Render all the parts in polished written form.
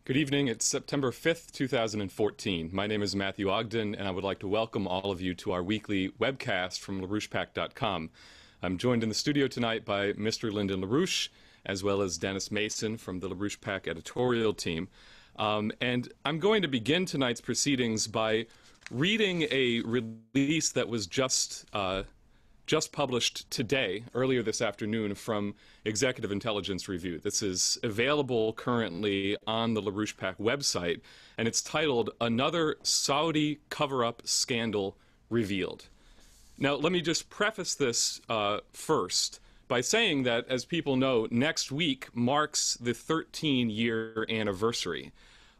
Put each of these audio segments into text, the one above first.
Good evening. It's September 5th, 2014. My name is Matthew Ogden, and I would like to welcome all of you to our weekly webcast from LaRouchepack.com. I'm joined in the studio tonight by Mr. Lyndon LaRouche, as well as Dennis Mason from the LaRouchePack editorial team. And I'm going to begin tonight's proceedings by reading a release that was just published today, earlier this afternoon, from Executive Intelligence Review. This is available currently on the LaRouchePack website, and it's titled, "Another Saudi Cover-Up Scandal Revealed." Now, let me just preface this first by saying that, as people know, next week marks the 13-year anniversary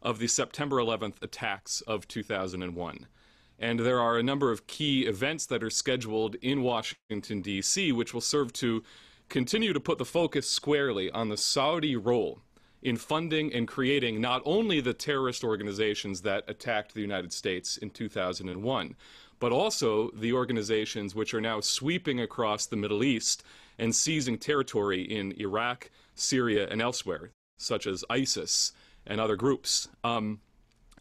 of the September 11th attacks of 2001. And there are a number of key events that are scheduled in Washington, D.C., which will serve to continue to put the focus squarely on the Saudi role in funding and creating not only the terrorist organizations that attacked the United States in 2001, but also the organizations which are now sweeping across the Middle East and seizing territory in Iraq, Syria, and elsewhere, such as ISIS and other groups.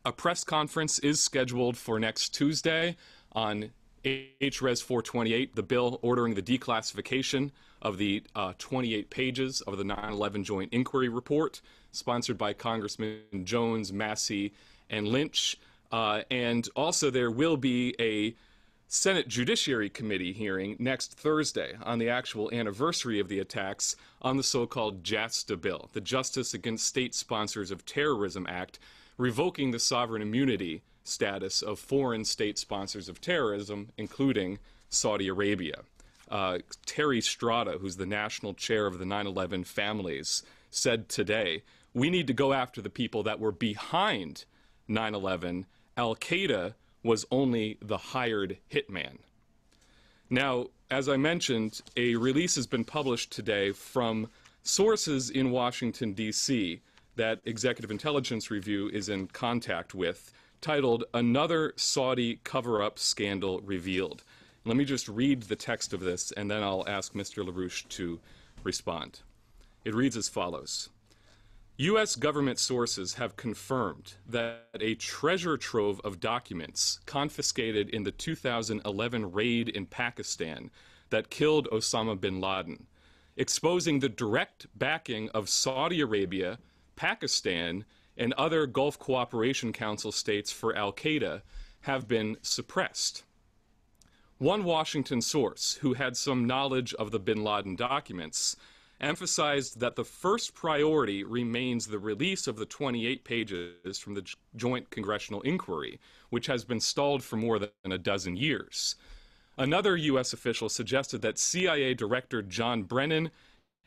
A press conference is scheduled for next Tuesday on HRES 428, the bill ordering the declassification of the 28 pages of the 9/11 Joint Inquiry Report, sponsored by Congressman Jones, Massey, and Lynch. And also there will be a Senate Judiciary Committee hearing next Thursday on the actual anniversary of the attacks on the so-called JASTA bill, the Justice Against State Sponsors of Terrorism Act, revoking the sovereign immunity status of foreign state sponsors of terrorism, including Saudi Arabia. Terry Strada, who's the national chair of the 9/11 families, said today, "We need to go after the people that were behind 9/11. Al-Qaeda was only the hired hitman." Now, as I mentioned, a release has been published today from sources in Washington, D.C., that Executive Intelligence Review is in contact with, titled "Another Saudi Cover-Up Scandal Revealed." Let me just read the text of this, and then I'll ask Mr. LaRouche to respond. It reads as follows. U.S. government sources have confirmed that a treasure trove of documents confiscated in the 2011 raid in Pakistan that killed Osama bin Laden, exposing the direct backing of Saudi Arabia, Pakistan, and other Gulf Cooperation Council states for al-Qaeda, have been suppressed. One Washington source, who had some knowledge of the bin Laden documents, emphasized that the first priority remains the release of the 28 pages from the Joint Congressional Inquiry, which has been stalled for more than a dozen years. Another U.S. official suggested that CIA Director John Brennan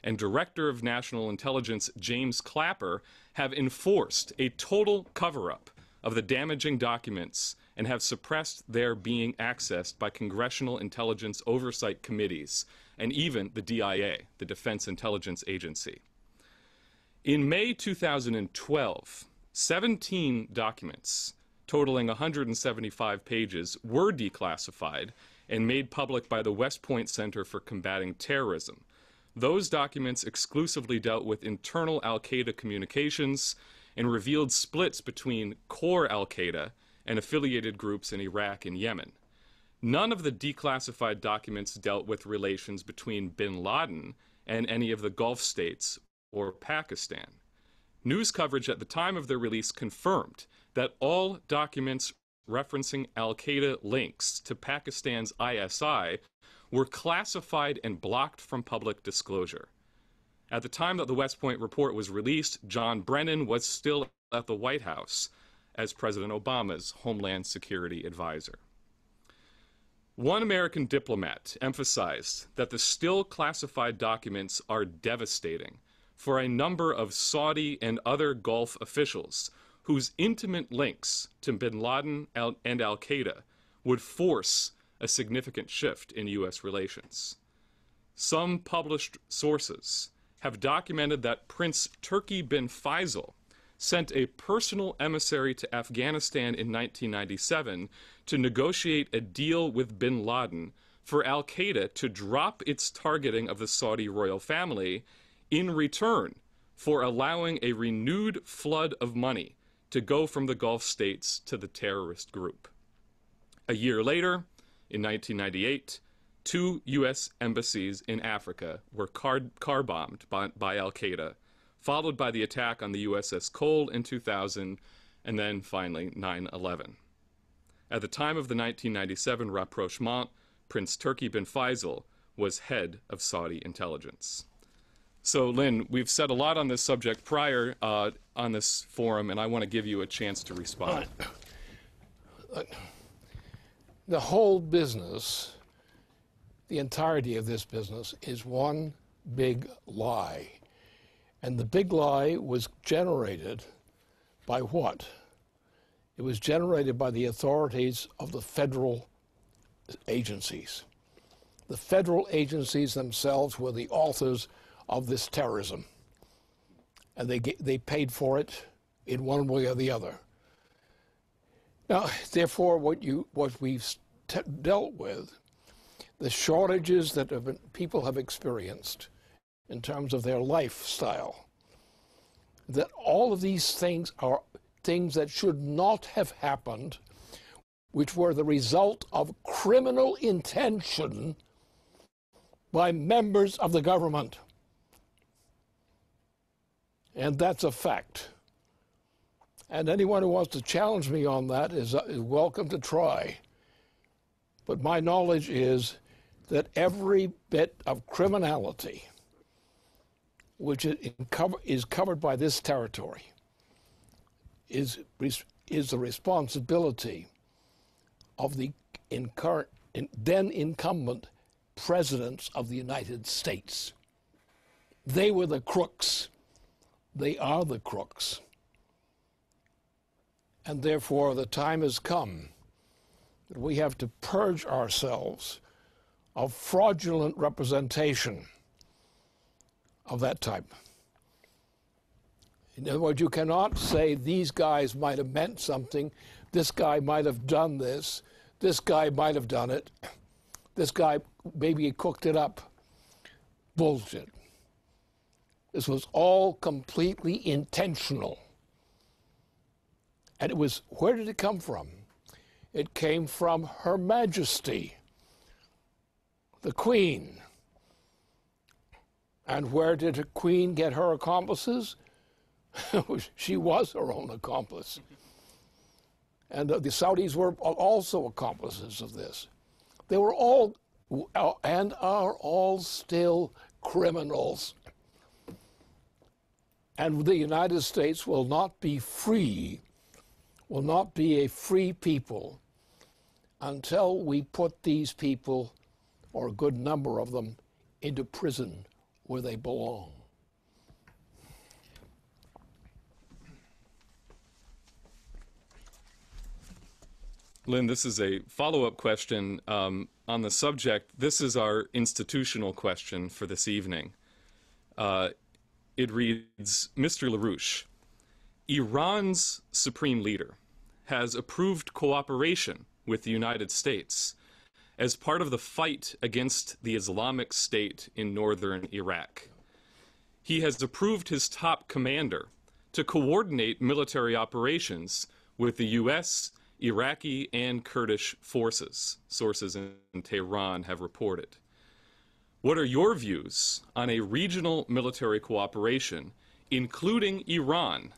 and Director of National Intelligence James Clapper have enforced a total cover-up of the damaging documents and have suppressed their being accessed by congressional intelligence oversight committees and even the DIA, the Defense Intelligence Agency. In May 2012, 17 documents totaling 175 pages were declassified and made public by the West Point Center for Combating Terrorism. Those documents exclusively dealt with internal al-Qaeda communications and revealed splits between core al-Qaeda and affiliated groups in Iraq and Yemen. None of the declassified documents dealt with relations between bin Laden and any of the Gulf states or Pakistan. News coverage at the time of their release confirmed that all documents referencing al-Qaeda links to Pakistan's ISI were classified and blocked from public disclosure. At the time that the West Point report was released, John Brennan was still at the White House as President Obama's Homeland Security advisor. One American diplomat emphasized that the still classified documents are devastating for a number of Saudi and other Gulf officials whose intimate links to bin Laden and al-Qaeda would force a significant shift in U.S. relations. Some published sources have documented that Prince Turki bin Faisal sent a personal emissary to Afghanistan in 1997 to negotiate a deal with bin Laden for al-Qaeda to drop its targeting of the Saudi royal family in return for allowing a renewed flood of money to go from the Gulf states to the terrorist group. A year later, in 1998, 2 U.S. embassies in Africa were car-bombed by Al-Qaeda, followed by the attack on the USS Cole in 2000, and then finally 9/11. At the time of the 1997 rapprochement, Prince Turki bin Faisal was head of Saudi intelligence. So, Lynn, we've said a lot on this subject prior on this forum, and I want to give you a chance to respond. The whole business, the entirety of this business, is one big lie. And the big lie was generated by what? It was generated by the authorities of the federal agencies. The federal agencies themselves were the authors of this terrorism. And they paid for it in one way or the other. Now, therefore, what we've dealt with, the shortages that people have experienced in terms of their lifestyle, that all of these things are things that should not have happened, which were the result of criminal intention by members of the government. And that's a fact. And anyone who wants to challenge me on that is welcome to try. But my knowledge is that every bit of criminality which is covered by this territory is the responsibility of the then incumbent presidents of the United States. They were the crooks. They are the crooks. And therefore, the time has come that we have to purge ourselves of fraudulent representation of that type. In other words, you cannot say these guys might have meant something, this guy might have done this guy might have done it, this guy maybe he cooked it up. Bullshit. This was all completely intentional. And it was, where did it come from? It came from Her Majesty, the Queen. And where did the Queen get her accomplices? She was her own accomplice. And the Saudis were also accomplices of this. They were all, and are all still, criminals. And the United States will not be free, will not be a free people until we put these people, or a good number of them, into prison where they belong. Lynn, this is a follow-up question on the subject. This is our institutional question for this evening. It reads, Mr. LaRouche, Iran's supreme leader has approved cooperation with the United States as part of the fight against the Islamic State in northern Iraq. He has approved his top commander to coordinate military operations with the U.S., Iraqi, and Kurdish forces, sources in Tehran have reported. What are your views on a regional military cooperation, including Iran,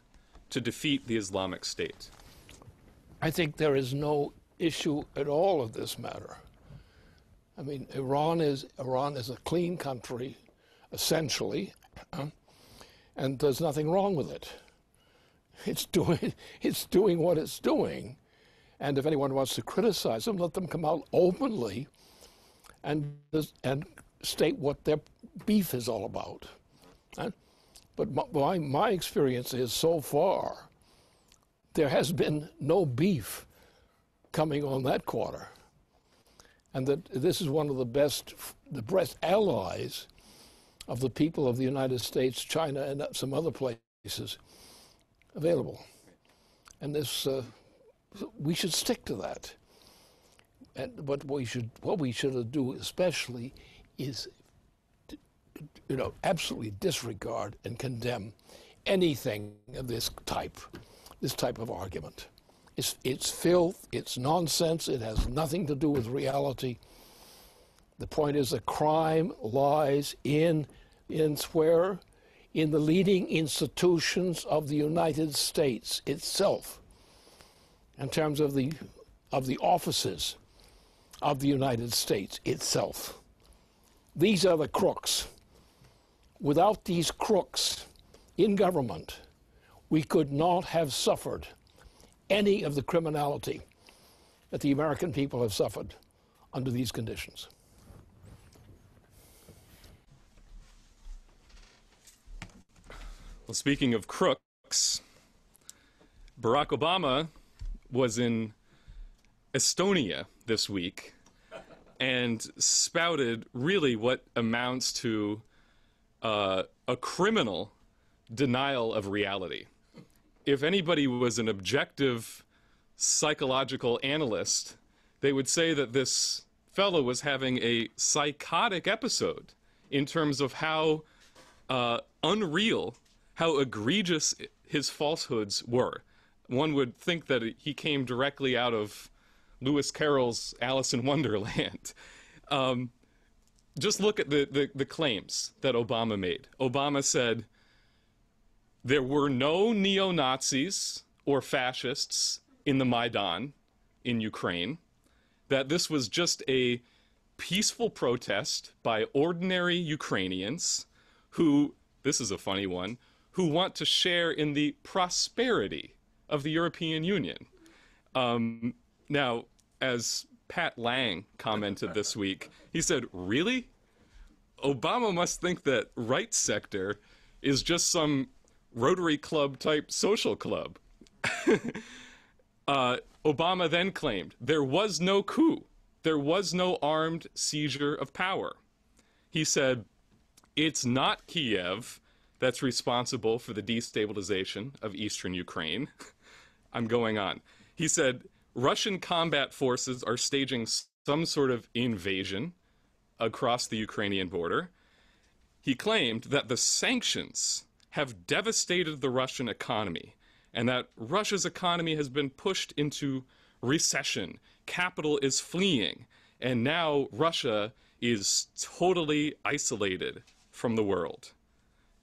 to defeat the Islamic State? I think there is no issue at all of this matter. I mean, Iran is a clean country, essentially, and there's nothing wrong with it. It's doing what it's doing, and if anyone wants to criticize them, let them come out openly and state what their beef is all about. But my experience is, so far, there has been no beef coming on that quarter. And that this is one of the best allies of the people of the United States, China, and some other places available. And this, we should stick to that. But what we should do especially is absolutely disregard and condemn anything of this type of argument. It's filth, it's nonsense, it has nothing to do with reality. The point is the crime lies in where? In the leading institutions of the United States itself, in terms of the offices of the United States itself. These are the crooks. Without these crooks in government, we could not have suffered any of the criminality that the American people have suffered under these conditions. Well, speaking of crooks, Barack Obama was in Estonia this week and spouted really what amounts to a criminal denial of reality. If anybody was an objective psychological analyst, they would say that this fellow was having a psychotic episode in terms of how unreal, how egregious his falsehoods were. One would think that he came directly out of Lewis Carroll's Alice in Wonderland. Just look at the claims that Obama made. Obama said there were no neo-Nazis or fascists in the Maidan in Ukraine, that this was just a peaceful protest by ordinary Ukrainians who, this is a funny one, who want to share in the prosperity of the European Union. Now, as Pat Lang commented this week, he said, really? Obama must think that right sector is just some Rotary Club type social club. Obama then claimed there was no coup. There was no armed seizure of power. He said, it's not Kiev that's responsible for the destabilization of eastern Ukraine. I'm going on. He said, Russian combat forces are staging some sort of invasion across the Ukrainian border. He claimed that the sanctions have devastated the Russian economy and that Russia's economy has been pushed into recession. Capital is fleeing, and now Russia is totally isolated from the world.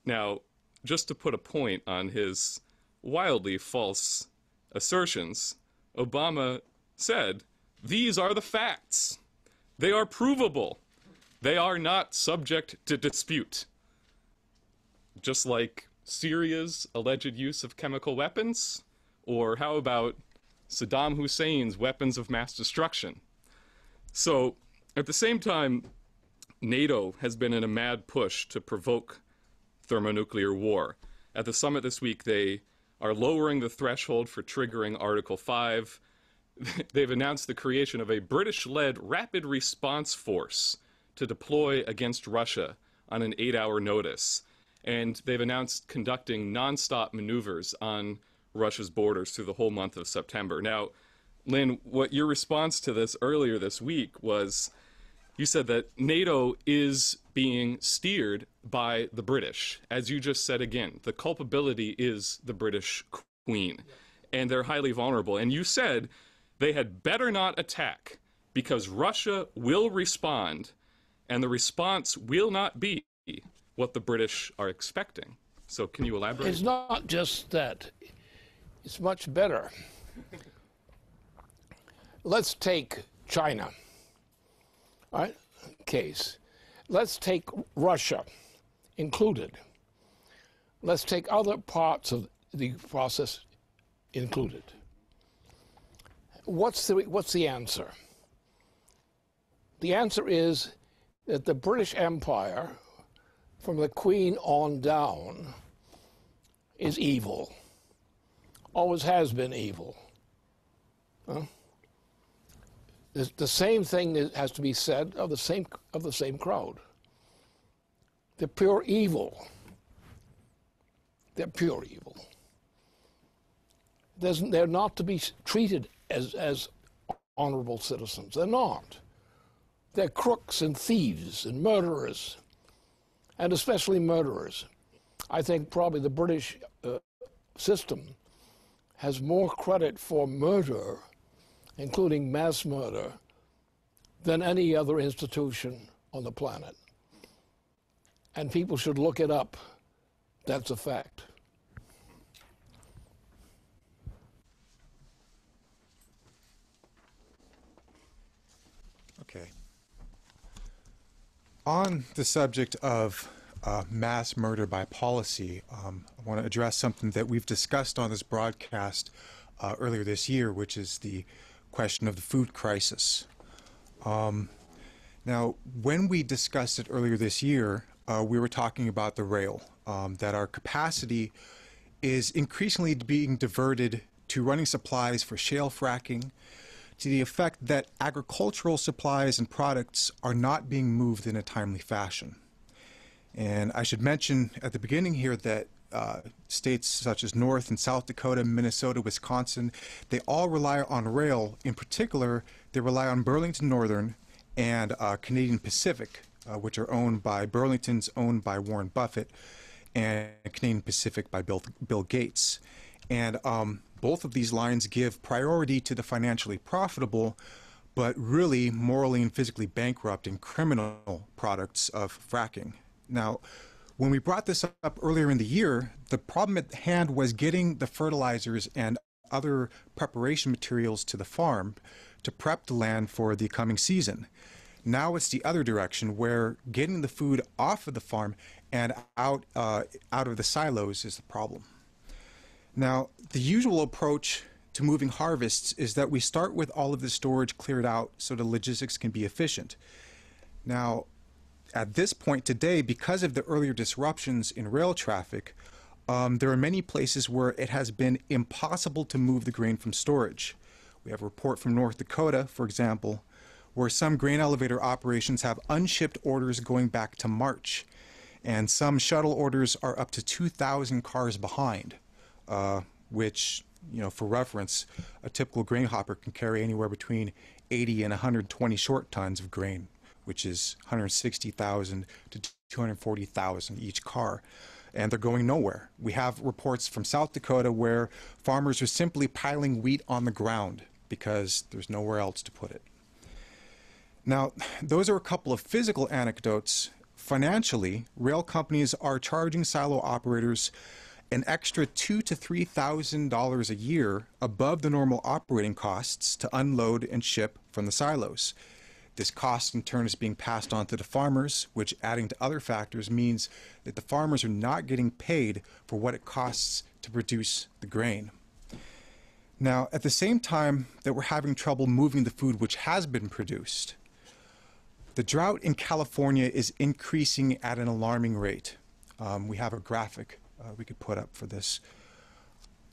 Now, just to put a point on his wildly false assertions, Obama said, these are the facts. They are provable. They are not subject to dispute. Just like Syria's alleged use of chemical weapons, or how about Saddam Hussein's weapons of mass destruction? So, at the same time, NATO has been in a mad push to provoke thermonuclear war. At the summit this week, they are lowering the threshold for triggering Article 5. They've announced the creation of a British-led rapid response force to deploy against Russia on an 8-hour notice. And they've announced conducting nonstop maneuvers on Russia's borders through the whole month of September. Now, Lynn, what your response to this earlier this week was, you said that NATO is being steered by the British. As you just said again, the culpability is the British Queen, and they're highly vulnerable. And you said they had better not attack because Russia will respond, and the response will not be what the British are expecting. So can you elaborate? It's not just that. It's much better. Let's take China, all right, case. Let's take Russia included. Let's take other parts of the process included. What's the answer? The answer is that the British Empire, from the Queen on down, is evil. Always has been evil. Huh? The same thing has to be said of the same crowd. They're pure evil. They're pure evil. They're not to be treated as honorable citizens. They're not. They're crooks and thieves and murderers. and especially murderers. I think probably the British system has more credit for murder, including mass murder, than any other institution on the planet. And people should look it up. That's a fact. Okay. On the subject of mass murder by policy, I want to address something that we've discussed on this broadcast earlier this year, which is the question of the food crisis. Now, when we discussed it earlier this year, we were talking about the rail, that our capacity is increasingly being diverted to running supplies for shale fracking, to the effect that agricultural supplies and products are not being moved in a timely fashion. And I should mention at the beginning here that states such as North and South Dakota, Minnesota, Wisconsin, they all rely on rail. In particular, they rely on Burlington Northern and Canadian Pacific, which are owned by Burlington's owned by Warren Buffett, and Canadian Pacific by Bill Gates. And both of these lines give priority to the financially profitable, but really morally and physically bankrupt and criminal products of fracking. Now, when we brought this up earlier in the year, the problem at hand was getting the fertilizers and other preparation materials to the farm to prep the land for the coming season. Now it's the other direction, where getting the food off of the farm and out of the silos is the problem. Now, the usual approach to moving harvests is that we start with all of the storage cleared out so the logistics can be efficient. Now, at this point today, because of the earlier disruptions in rail traffic, there are many places where it has been impossible to move the grain from storage. We have a report from North Dakota, for example, where some grain elevator operations have unshipped orders going back to March, and some shuttle orders are up to 2,000 cars behind, which, you know, for reference, a typical grain hopper can carry anywhere between 80 and 120 short tons of grain, which is 160,000 to 240,000 each car, and they're going nowhere. We have reports from South Dakota where farmers are simply piling wheat on the ground because there's nowhere else to put it. Now, those are a couple of physical anecdotes. Financially, rail companies are charging silo operators an extra $2,000 to $3,000 a year above the normal operating costs to unload and ship from the silos. This cost in turn is being passed on to the farmers, which, adding to other factors, means that the farmers are not getting paid for what it costs to produce the grain. Now, at the same time that we're having trouble moving the food which has been produced, the drought in California is increasing at an alarming rate. We have a graphic we could put up for this.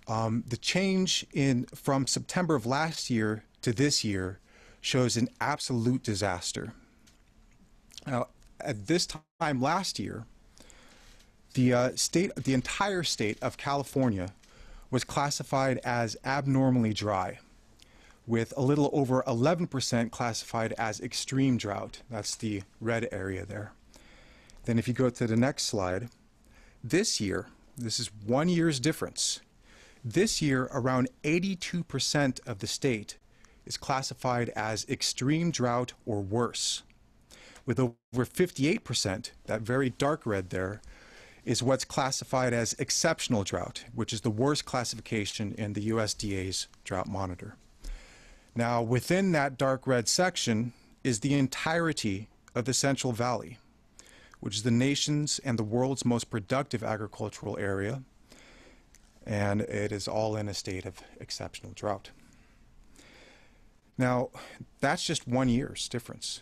The change from September of last year to this year shows an absolute disaster. Now, at this time last year, the entire state of California was classified as abnormally dry, with a little over 11% classified as extreme drought. That's the red area there. Then if you go to the next slide, this year, this is 1 year's difference. This year, around 82% of the state is classified as extreme drought or worse, with over 58%, that very dark red there, is what's classified as exceptional drought, which is the worst classification in the USDA's drought monitor. Now, within that dark red section is the entirety of the Central Valley, which is the nation's and the world's most productive agricultural area, and it is all in a state of exceptional drought. Now, that's just 1 year's difference.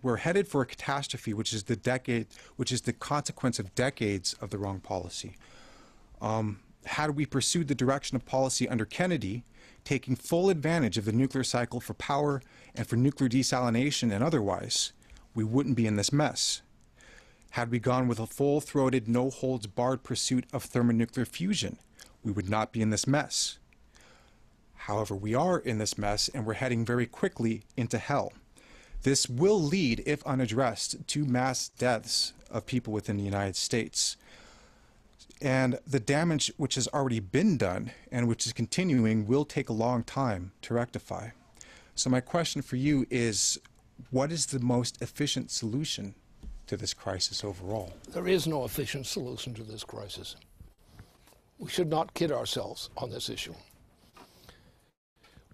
We're headed for a catastrophe, which is the consequence of decades of the wrong policy. Had we pursued the direction of policy under Kennedy, taking full advantage of the nuclear cycle for power and for nuclear desalination and otherwise, we wouldn't be in this mess. Had we gone with a full-throated, no-holds-barred pursuit of thermonuclear fusion, we would not be in this mess. However, we are in this mess, and we're heading very quickly into hell. This will lead, if unaddressed, to mass deaths of people within the United States. And the damage which has already been done and which is continuing will take a long time to rectify. So my question for you is, what is the most efficient solution to this crisis overall? There is no efficient solution to this crisis. We should not kid ourselves on this issue.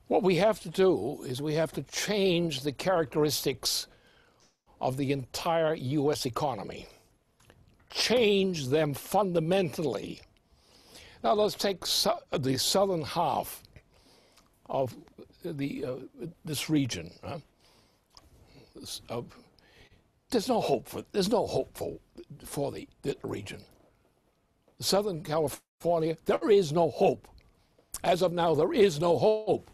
What we have to do is we have to change the characteristics of the entire U.S. economy. Change them fundamentally. Now let's take the southern half of this region. There's no hope for the region. Southern California, there is no hope. As of now, there is no hope.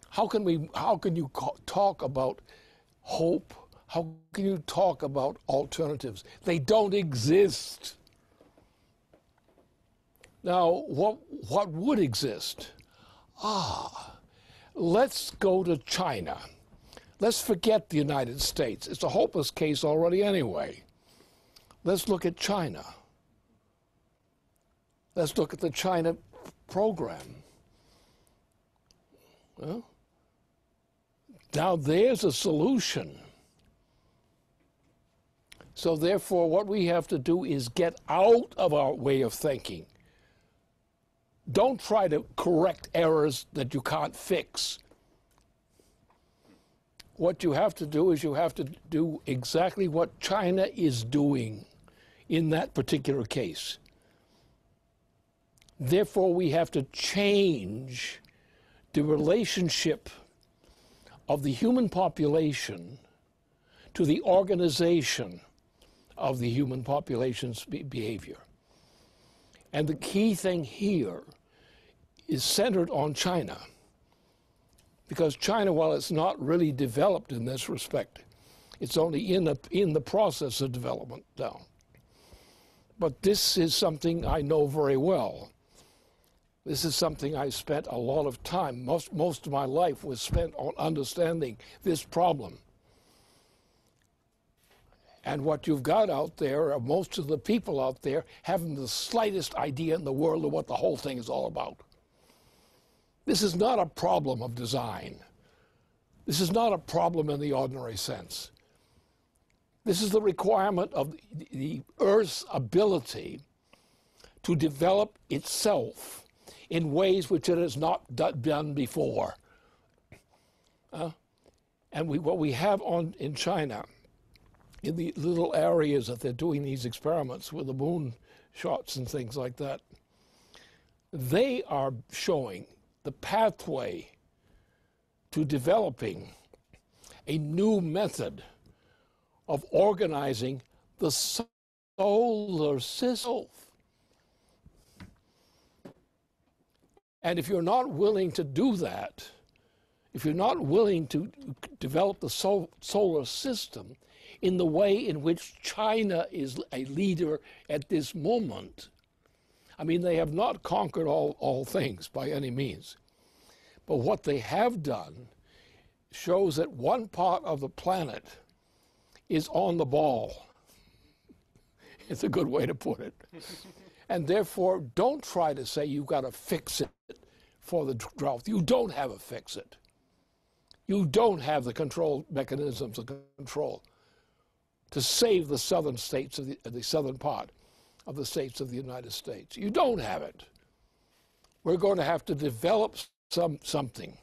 How can you talk about hope? How can you talk about alternatives? They don't exist. Now, what would exist? Let's go to China. Let's forget the United States. It's a hopeless case already anyway. Let's look at China. Let's look at the China program. Well, now there's a solution. So therefore, what we have to do is get out of our way of thinking. Don't try to correct errors that you can't fix. What you have to do is you have to do exactly what China is doing in that particular case. Therefore, we have to change the relationship of the human population to the organization of the human population's behavior. And the key thing here is centered on China. Because China, while it's not really developed in this respect, it's only in the process of development now. But this is something I know very well. This is something I spent a lot of time, most of my life was spent on understanding this problem. And what you've got out there are most of the people out there haven't the slightest idea in the world of what the whole thing is all about. This is not a problem of design. This is not a problem in the ordinary sense. This is the requirement of the Earth's ability to develop itself in ways which it has not done before. And what we have in China, in the little areas that they're doing these experiments with the moon shots and things like that, they are showing the pathway to developing a new method of organizing the solar system. And if you're not willing to do that, if you're not willing to develop the solar system in the way in which China is a leader at this moment, I mean, they have not conquered all things by any means. But what they have done shows that one part of the planet is on the ball. It's a good way to put it. And therefore, don't try to say you've got to fix it for the drought. You don't have a fix it. You don't have the control mechanisms of control to save the southern states of the southern part of the states of the United States. You don't have it. We're going to have to develop something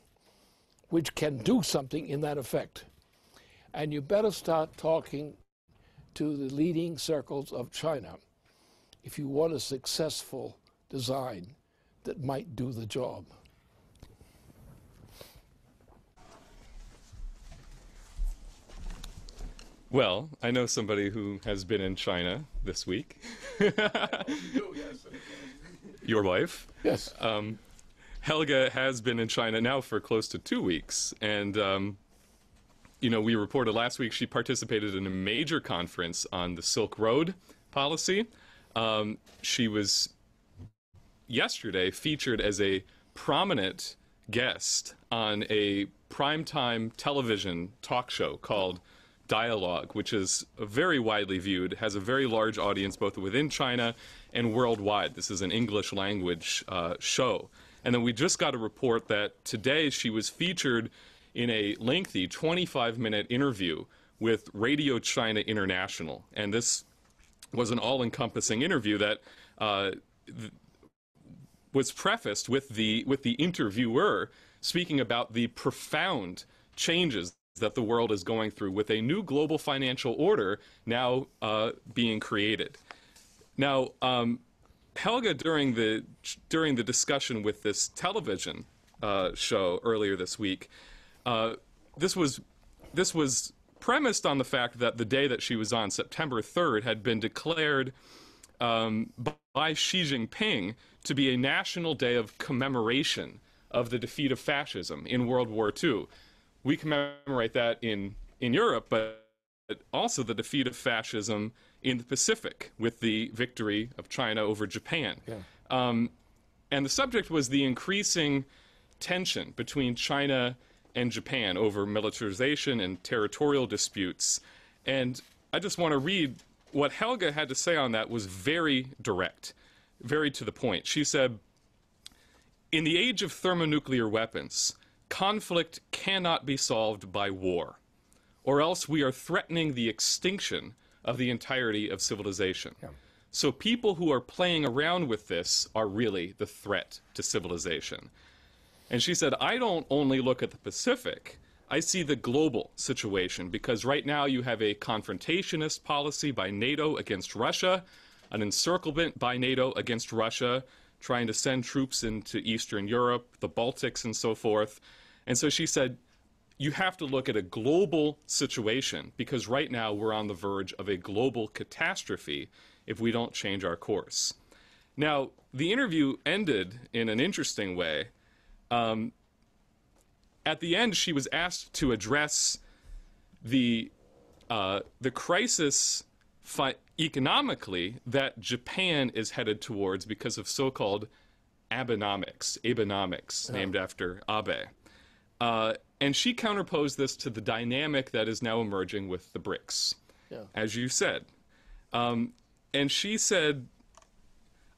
which can do something in that effect. And you better start talking to the leading circles of China if you want a successful design that might do the job. Well, I know somebody who has been in China this week. Your wife? Yes. Helga has been in China now for close to 2 weeks. And, you know, we reported last week she participated in a major conference on the Silk Road policy. She was yesterday featured as a prominent guest on a primetime television talk show called dialogue, which is very widely viewed, has a very large audience both within China and worldwide. This is an English language show. And then we just got a report that today she was featured in a lengthy 25-minute interview with Radio China International. And this was an all-encompassing interview that was prefaced with the interviewer speaking about the profound changes that the world is going through with a new global financial order now being created. Now, Helga, during the discussion with this television show earlier this week, this was premised on the fact that the day that she was on, September 3rd, had been declared by Xi Jinping to be a national day of commemoration of the defeat of fascism in World War II. We commemorate that in Europe, but also the defeat of fascism in the Pacific with the victory of China over Japan. Yeah. And the subject was the increasing tension between China and Japan over militarization and territorial disputes. And I just want to read what Helga had to say on that. Was very direct, very to the point. She said, "In the age of thermonuclear weapons, conflict cannot be solved by war, or else we are threatening the extinction of the entirety of civilization. Yeah. So people who are playing around with this are really the threat to civilization." And she said, "I don't only look at the Pacific, I see the global situation, because right now you have a confrontationist policy by NATO against Russia, an encirclement by NATO against Russia, trying to send troops into Eastern Europe, the Baltics, and so forth." And so she said, you have to look at a global situation, because right now we're on the verge of a global catastrophe if we don't change our course. Now, the interview ended in an interesting way. At the end, she was asked to address the crisis economically that Japan is headed towards because of so-called Abenomics, named after Abe. And she counterposed this to the dynamic that is now emerging with the BRICS, as you said. And she said,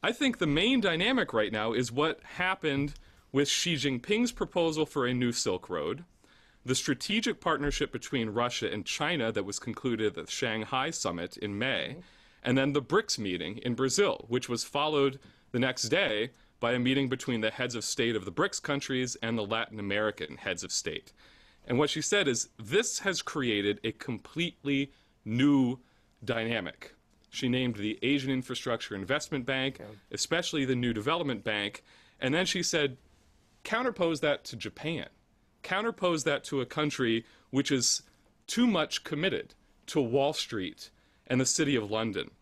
"I think the main dynamic right now is what happened with Xi Jinping's proposal for a new Silk Road, the strategic partnership between Russia and China that was concluded at the Shanghai summit in May, and then the BRICS meeting in Brazil, which was followed the next day by a meeting between the heads of state of the BRICS countries and the Latin American heads of state." And what she said is, this has created a completely new dynamic. She named the Asian Infrastructure Investment Bank, especially the New Development Bank, and then she said, counterpose that to Japan. Counterpose that to a country which is too much committed to Wall Street and the City of London.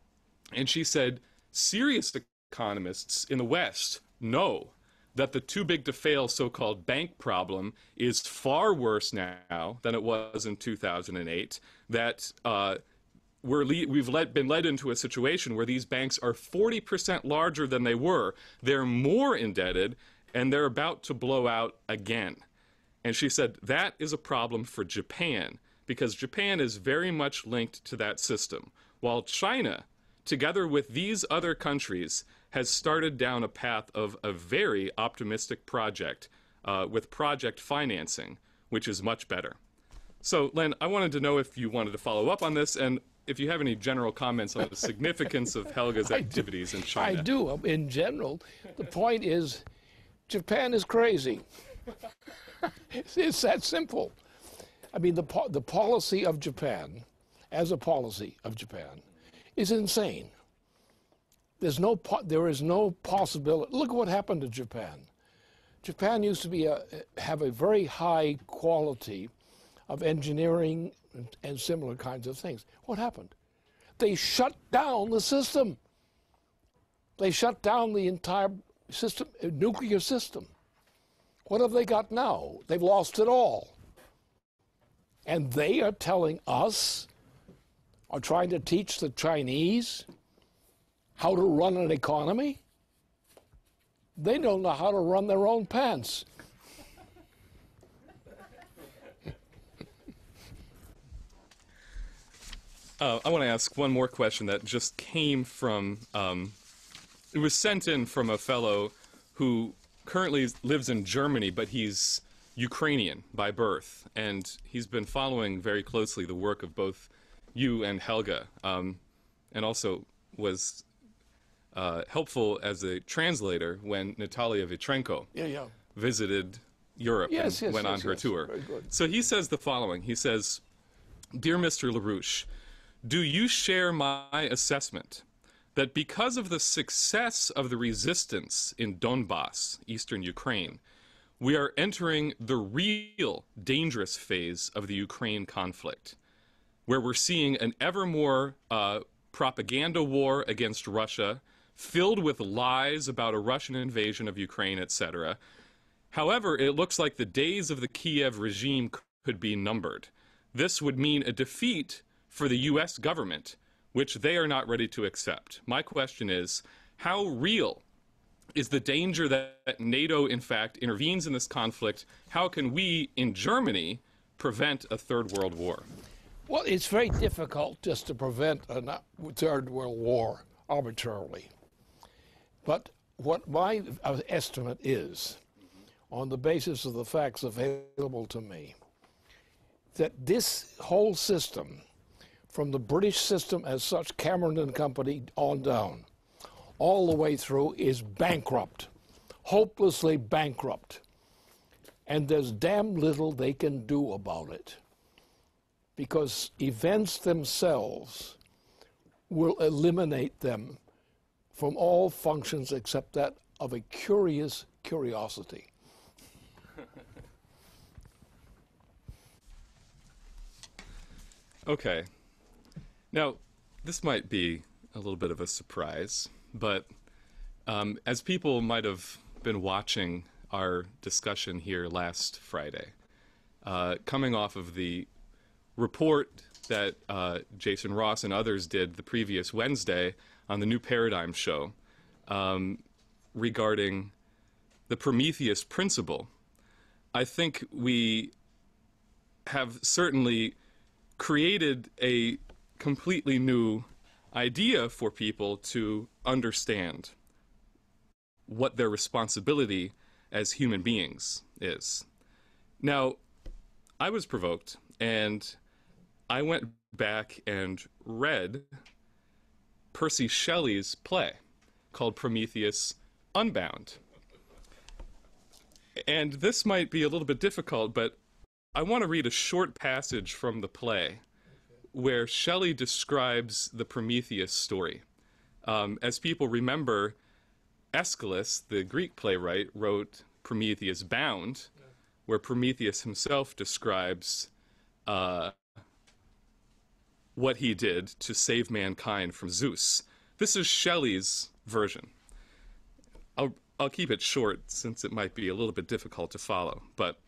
And she said, serious economists in the West know that the too-big-to-fail so-called bank problem is far worse now than it was in 2008, that we've been led into a situation where these banks are 40% larger than they were. They're more indebted, and they're about to blow out again. And she said that is a problem for Japan, because Japan is very much linked to that system, while China, together with these other countries, has started down a path of a very optimistic project with project financing, which is much better. So, Len, I wanted to know if you wanted to follow up on this, and if you have any general comments on the significance of Helga's activities in China. I do. In general, the point is, Japan is crazy. It's that simple. I mean, the policy of Japan, as a policy of Japan, is insane. There is no possibility. Look at what happened to Japan. Japan used to have a very high quality of engineering and similar kinds of things. What happened? They shut down the system. They shut down the entire system, nuclear system. What have they got now? They've lost it all. And they are telling us, are trying to teach the Chinese how to run an economy? They don't know how to run their own pants. I want to ask one more question that just came from, it was sent in from a fellow who currently lives in Germany, but he's Ukrainian by birth, and he's been following very closely the work of both you and Helga, and also was helpful as a translator when Natalia Vitrenko visited Europe and went on her tour. Very good. So he says the following. He says, "Dear Mr. LaRouche, do you share my assessment that because of the success of the resistance in Donbass, eastern Ukraine, we are entering the real dangerous phase of the Ukraine conflict, where we're seeing an ever more propaganda war against Russia, filled with lies about a Russian invasion of Ukraine, etc. However, it looks like the days of the Kiev regime could be numbered. This would mean a defeat for the U.S. government, which they are not ready to accept. My question is, how real is the danger that NATO, in fact, intervenes in this conflict? How can we, in Germany, prevent a third world war?" Well, it's very difficult just to prevent a third world war arbitrarily. But what my estimate is, on the basis of the facts available to me, that this whole system, from the British system as such, Cameron and Company on down, all the way through, is bankrupt, hopelessly bankrupt. And there's damn little they can do about it, because events themselves will eliminate them from all functions except that of a curious curiosity. Okay. Now, this might be a little bit of a surprise, but as people might have been watching our discussion here last Friday, coming off of the report that Jason Ross and others did the previous Wednesday on the New Paradigm show regarding the Prometheus principle, I think we have certainly created a completely new idea for people to understand what their responsibility as human beings is. Now, I was provoked, and I went back and read Percy Shelley's play called Prometheus Unbound. And this might be a little bit difficult, but I want to read a short passage from the play where Shelley describes the Prometheus story. As people remember, Aeschylus, the Greek playwright, wrote Prometheus Bound, where Prometheus himself describes what he did to save mankind from Zeus. This is Shelley's version. I'll keep it short since it might be a little bit difficult to follow, but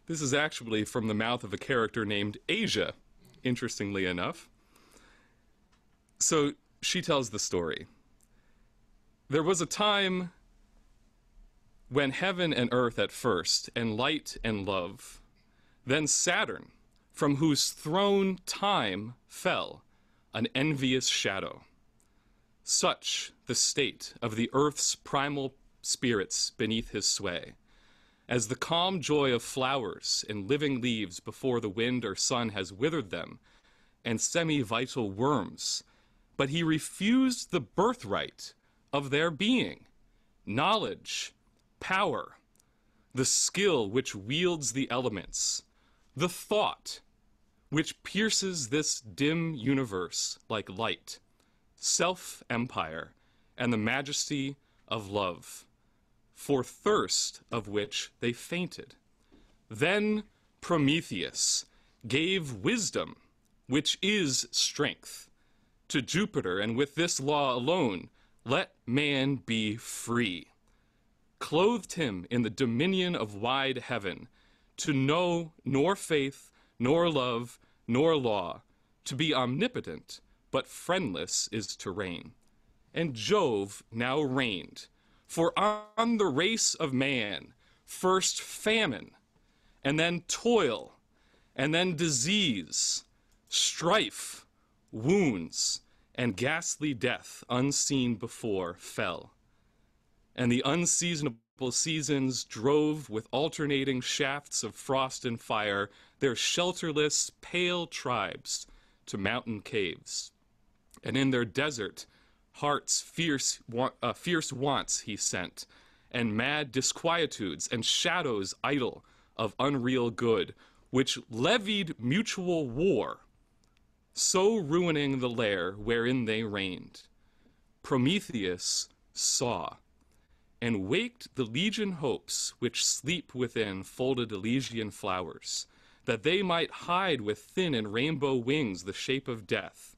this is actually from the mouth of a character named Asia, interestingly enough. So she tells the story. There was a time when heaven and earth at first, and light and love, then Saturn, from whose throne time fell, an envious shadow. Such the state of the earth's primal spirits beneath his sway, as the calm joy of flowers and living leaves before the wind or sun has withered them, and semi-vital worms, but he refused the birthright of their being, knowledge, power, the skill which wields the elements, the thought which pierces this dim universe like light, self-empire, and the majesty of love, for thirst of which they fainted. Then Prometheus gave wisdom, which is strength, to Jupiter, and with this law alone, let man be free. Clothed him in the dominion of wide heaven, to know nor faith, nor love, nor law, to be omnipotent, but friendless is to reign. And Jove now reigned, for on the race of man, first famine, and then toil, and then disease, strife, wounds, and ghastly death unseen before fell. And the unseasonable seasons drove with alternating shafts of frost and fire their shelterless, pale tribes to mountain caves. And in their desert, hearts fierce wants he sent, and mad disquietudes and shadows idle of unreal good, which levied mutual war, so ruining the lair wherein they reigned. Prometheus saw, and waked the legion hopes which sleep within folded Elysian flowers, that they might hide with thin and rainbow wings the shape of death.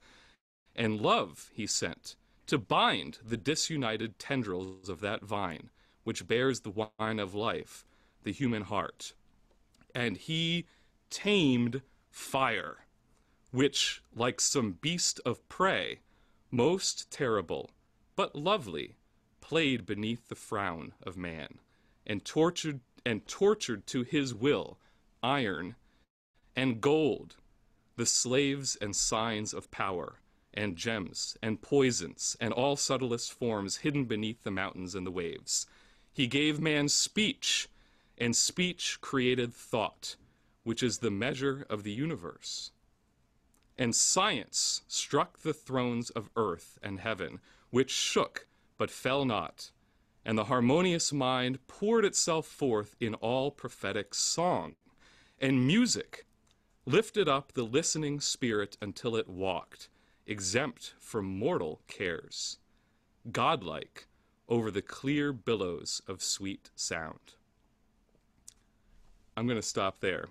And love he sent, to bind the disunited tendrils of that vine, which bears the wine of life, the human heart. And he tamed fire, which, like some beast of prey, most terrible, but lovely, played beneath the frown of man, and tortured to his will iron and gold, the slaves and signs of power, and gems, and poisons, and all subtlest forms hidden beneath the mountains and the waves. He gave man speech, and speech created thought, which is the measure of the universe. And science struck the thrones of earth and heaven, which shook but fell not, and the harmonious mind poured itself forth in all prophetic song, and music lifted up the listening spirit until it walked, exempt from mortal cares, godlike over the clear billows of sweet sound. I'm going to stop there,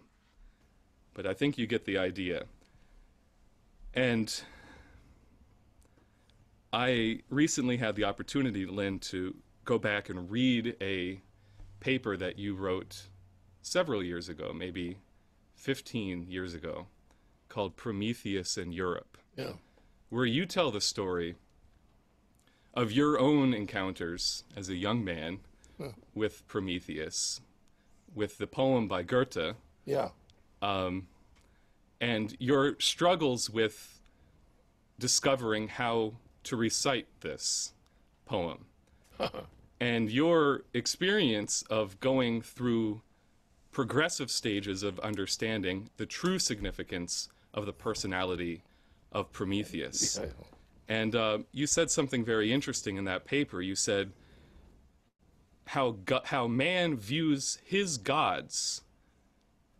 but I think you get the idea. And I recently had the opportunity, Lynn, to go back and read a paper that you wrote several years ago, maybe 15 years ago, called Prometheus in Europe. Yeah. Where you tell the story of your own encounters as a young man with Prometheus, with the poem by Goethe, Yeah. and your struggles with discovering how to recite this poem, and your experience of going through progressive stages of understanding the true significance of the personality of Prometheus. Yeah. And you said something very interesting in that paper. You said how man views his gods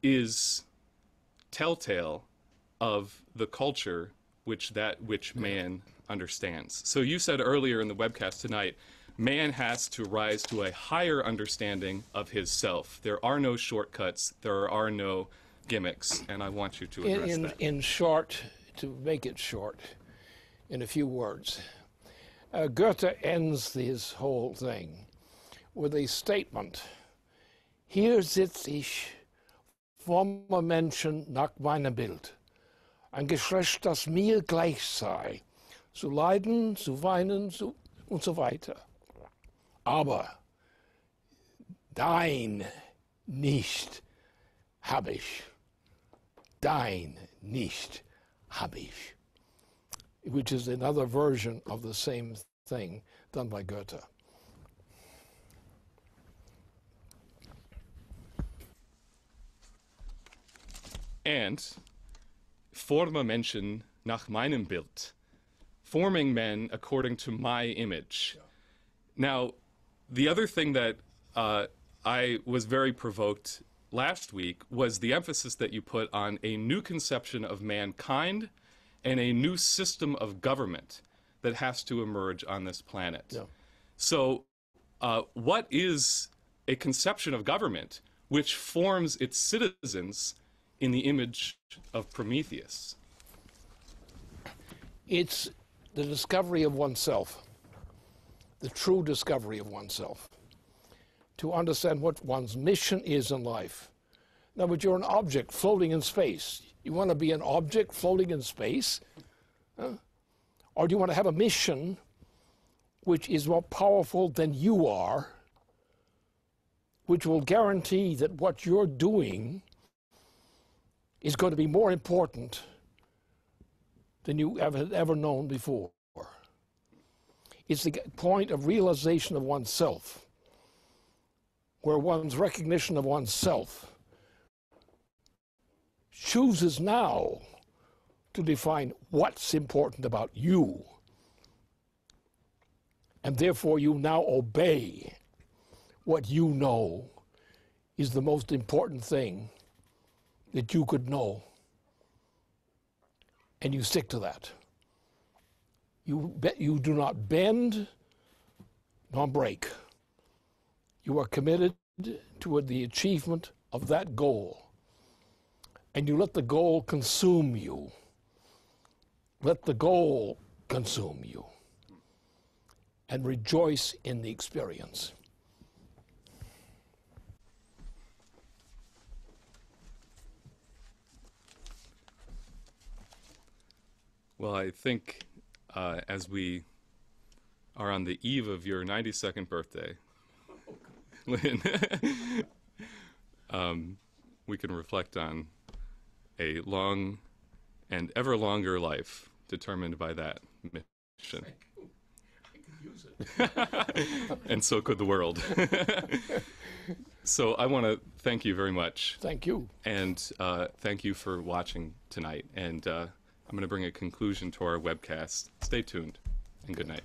is telltale of the culture which man understands. So you said earlier in the webcast tonight, man has to rise to a higher understanding of his self. There are no shortcuts. There are no gimmicks. And I want you to address that. In short, to make it short, in a few words, Goethe ends his whole thing with a statement. Hier sitz ich, former Menschen nach meinem Bild, ein Geschlecht, das mir gleich sei, zu leiden, zu weinen und so weiter. Aber dein nicht hab ich, dein nicht hab ich, which is another version of the same thing done by Goethe. And forme Menschen nach meinem Bild, forming men according to my image. Now, the other thing that I was very provoked last week was the emphasis that you put on a new conception of mankind and a new system of government that has to emerge on this planet. Yeah. So what is a conception of government which forms its citizens in the image of Prometheus? It's the discovery of oneself, the true discovery of oneself, to understand what one's mission is in life. Now, but you're an object floating in space. You want to be an object floating in space? Or do you want to have a mission which is more powerful than you are, which will guarantee that what you're doing is going to be more important than you have ever known before. It's the point of realization of oneself, where one's recognition of oneself chooses now to define what's important about you. And therefore you now obey what you know is the most important thing that you could know. And you stick to that. You do not bend nor break. You are committed toward the achievement of that goal. And you let the goal consume you. Let the goal consume you. And rejoice in the experience. Well, I think as we are on the eve of your 92nd birthday, Lynn, we can reflect on a long and ever longer life determined by that mission. I could use it. And so could the world. So I want to thank you very much. Thank you. And thank you for watching tonight. And I'm going to bring a conclusion to our webcast. Stay tuned, and good night.